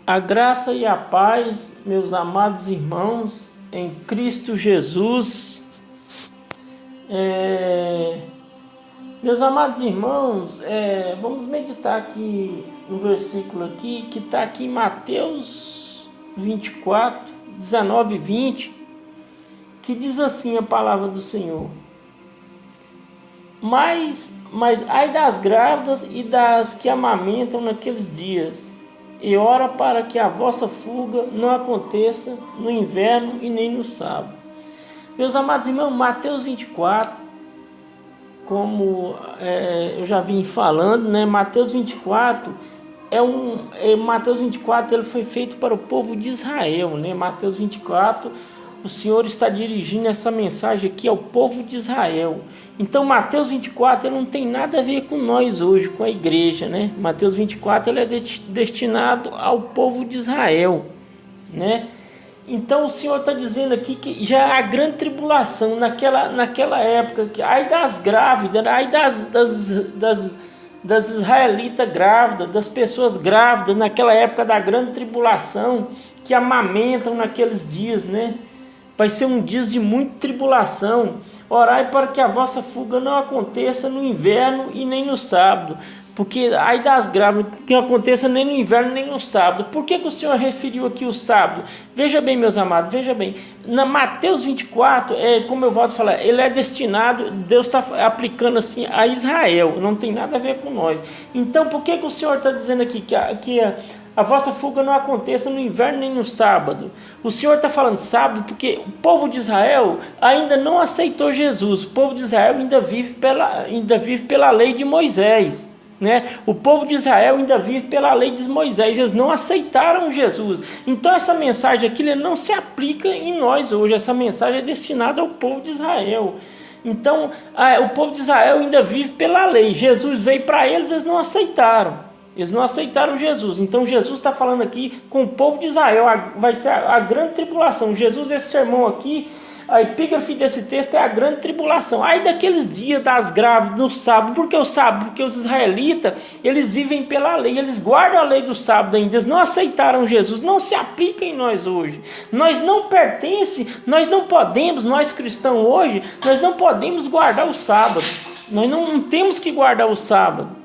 A graça e a paz, meus amados irmãos, em Cristo Jesus. Meus amados irmãos, vamos meditar aqui no versículo aqui, que está aqui em Mateus 24, 19 e 20, que diz assim a palavra do Senhor. Mas ai das grávidas e das que amamentam naqueles dias, e ora para que a vossa fuga não aconteça no inverno e nem no sábado. Meus amados irmãos, Mateus 24, como eu já vim falando, né? Mateus 24 Mateus 24 ele foi feito para o povo de Israel, né? Mateus 24, o Senhor está dirigindo essa mensagem aqui ao povo de Israel. Então Mateus 24 ele não tem nada a ver com nós hoje, com a igreja, né? Mateus 24 ele é destinado ao povo de Israel, né? Então o Senhor está dizendo aqui que já a grande tribulação naquela época, que ai das grávidas, ai das israelitas grávidas, das pessoas grávidas naquela época da grande tribulação, que amamentam naqueles dias, né? Vai ser um dia de muita tribulação. Orai para que a vossa fuga não aconteça no inverno e nem no sábado. Porque ai das grávidas, que não aconteça nem no inverno nem no sábado. Por que o Senhor referiu aqui o sábado? Veja bem, meus amados, veja bem. Na Mateus 24, como eu volto a falar, ele é destinado, Deus está aplicando assim a Israel. Não tem nada a ver com nós. Então, por que o Senhor está dizendo aqui que a vossa fuga não aconteça no inverno nem no sábado? O Senhor está falando sábado porque o povo de Israel ainda não aceitou Jesus. O povo de Israel ainda vive pela lei de Moisés, né? O povo de Israel ainda vive pela lei de Moisés. Eles não aceitaram Jesus. Então essa mensagem aqui não se aplica em nós hoje. Essa mensagem é destinada ao povo de Israel. Então o povo de Israel ainda vive pela lei. Jesus veio para eles, eles não aceitaram. Eles não aceitaram Jesus. Então Jesus está falando aqui com o povo de Israel. Vai ser a grande tribulação. Jesus, esse sermão aqui, a epígrafe desse texto é a grande tribulação. Ai daqueles dias das grávidas no sábado. Por que o sábado? Porque os israelitas, eles vivem pela lei. Eles guardam a lei do sábado ainda. Eles não aceitaram Jesus. Não se aplica em nós hoje. Nós não pertencemos, nós não podemos, nós cristãos hoje, nós não podemos guardar o sábado. Nós não temos que guardar o sábado.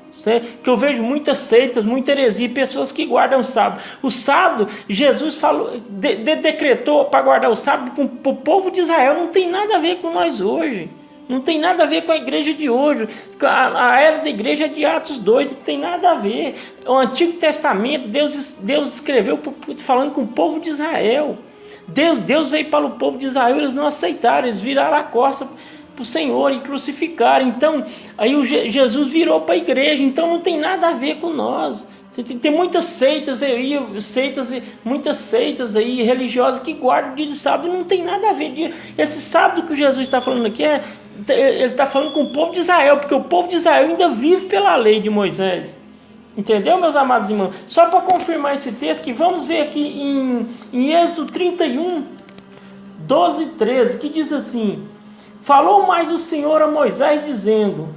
Que eu vejo muitas seitas, muita heresia, pessoas que guardam o sábado. O sábado, Jesus falou, decretou para guardar o sábado para o povo de Israel. Não tem nada a ver com nós hoje. Não tem nada a ver com a igreja de hoje. A era da igreja é de Atos 2, não tem nada a ver. O Antigo Testamento, Deus escreveu falando com o povo de Israel. Deus veio para o povo de Israel, eles não aceitaram, eles viraram a costa para o Senhor e crucificaram. Então aí Jesus virou para a igreja. Então não tem nada a ver com nós. Tem muitas seitas aí, muitas seitas aí religiosas que guardam o dia de sábado. Não tem nada a ver. Esse sábado que Jesus está falando aqui ele está falando com o povo de Israel, porque o povo de Israel ainda vive pela lei de Moisés. Entendeu, meus amados irmãos? Só para confirmar esse texto, que vamos ver aqui em Êxodo 31, 12 e 13, que diz assim: falou mais o Senhor a Moisés, dizendo: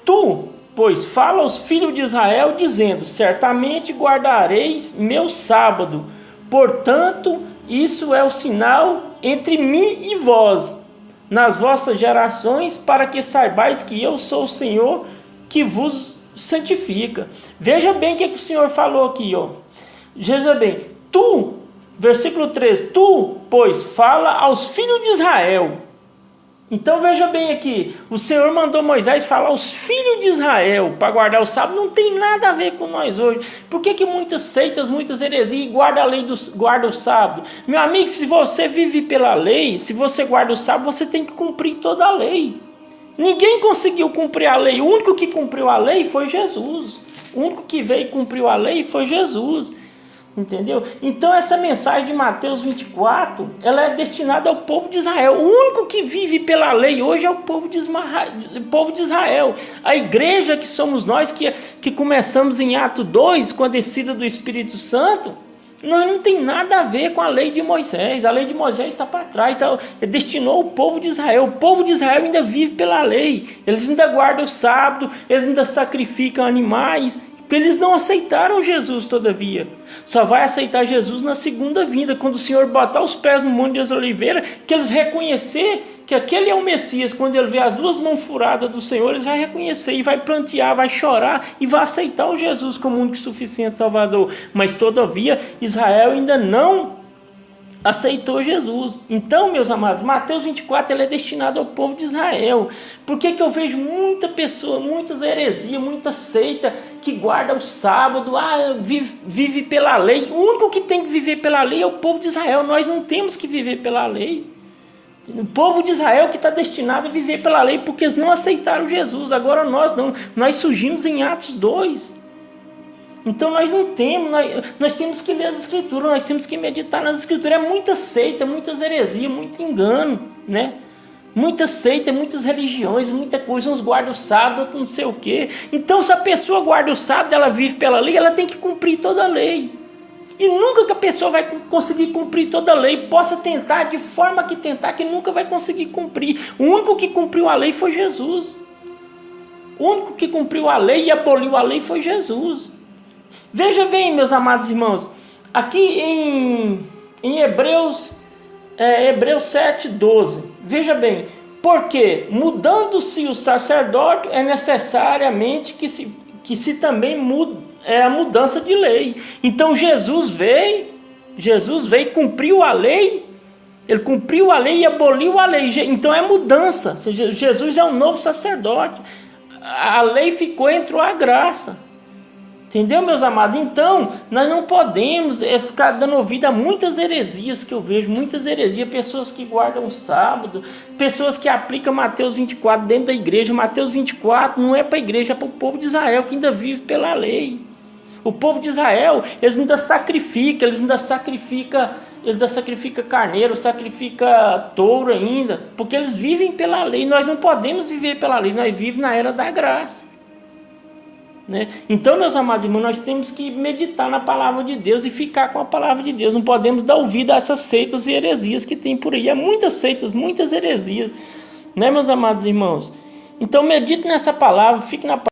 tu, pois, fala aos filhos de Israel, dizendo: certamente guardareis meu sábado. Portanto, isso é o sinal entre mim e vós, nas vossas gerações, para que saibais que eu sou o Senhor que vos santifica. Veja bem o que o Senhor falou aqui, ó. Veja bem, tu, versículo 13, tu, pois, fala aos filhos de Israel. Então veja bem aqui, o Senhor mandou Moisés falar aos filhos de Israel para guardar o sábado. Não tem nada a ver com nós hoje. Por que muitas seitas, muitas heresias guardam o sábado? Meu amigo, se você vive pela lei, se você guarda o sábado, você tem que cumprir toda a lei. Ninguém conseguiu cumprir a lei. O único que cumpriu a lei foi Jesus. O único que veio e cumpriu a lei foi Jesus. Entendeu? Então essa mensagem de Mateus 24, ela é destinada ao povo de Israel. O único que vive pela lei hoje é o povo de Israel. A igreja que somos nós, que começamos em Atos 2, com a descida do Espírito Santo, nós não tem nada a ver com a lei de Moisés. A lei de Moisés está para trás, destinou o povo de Israel. O povo de Israel ainda vive pela lei. Eles ainda guardam o sábado, eles ainda sacrificam animais. Porque eles não aceitaram Jesus todavia. Só vai aceitar Jesus na segunda vinda, quando o Senhor botar os pés no Monte das Oliveiras, que eles reconhecer que aquele é o Messias. Quando ele vê as duas mãos furadas do Senhor, eles vão reconhecer e vai plantear, vai chorar e vai aceitar o Jesus como único e suficiente Salvador. Mas todavia Israel ainda não aceitou Jesus. Então, meus amados, Mateus 24 ele é destinado ao povo de Israel. Por que eu vejo muita pessoa, muitas heresias, muita seita que guarda o sábado, vive pela lei? O único que tem que viver pela lei é o povo de Israel. Nós não temos que viver pela lei. O povo de Israel que está destinado a viver pela lei, porque eles não aceitaram Jesus. Agora nós não. Nós surgimos em Atos 2. Então nós não temos, nós temos que ler as Escrituras, nós temos que meditar nas Escrituras. É muita seita, muitas heresias, muito engano, né? Muita seita, muitas religiões, muita coisa, uns guardam o sábado, outros não sei o quê. Então se a pessoa guarda o sábado, ela vive pela lei, ela tem que cumprir toda a lei. E nunca que a pessoa vai conseguir cumprir toda a lei. Possa tentar, de forma que tentar, que nunca vai conseguir cumprir. O único que cumpriu a lei foi Jesus. O único que cumpriu a lei e aboliu a lei foi Jesus. Veja bem, meus amados irmãos, aqui em Hebreus 7:12, veja bem, porque mudando-se o sacerdócio é necessariamente que se também muda a mudança de lei. Então Jesus veio, cumpriu a lei, ele cumpriu a lei e aboliu a lei. Então é mudança. Jesus é um novo sacerdote. A lei ficou, entrou a graça. Entendeu, meus amados? Então, nós não podemos ficar dando ouvido a muitas heresias que eu vejo, muitas heresias, pessoas que guardam o sábado, pessoas que aplicam Mateus 24 dentro da igreja. Mateus 24 não é para a igreja, é para o povo de Israel que ainda vive pela lei. O povo de Israel, eles ainda sacrificam carneiro, sacrifica touro ainda, porque eles vivem pela lei. Nós não podemos viver pela lei, nós vivemos na era da graça. Né? Então, meus amados irmãos, nós temos que meditar na palavra de Deus e ficar com a palavra de Deus. Não podemos dar ouvido a essas seitas e heresias que tem por aí. Há muitas seitas, muitas heresias, né, meus amados irmãos? Então medite nessa palavra, fique na palavra.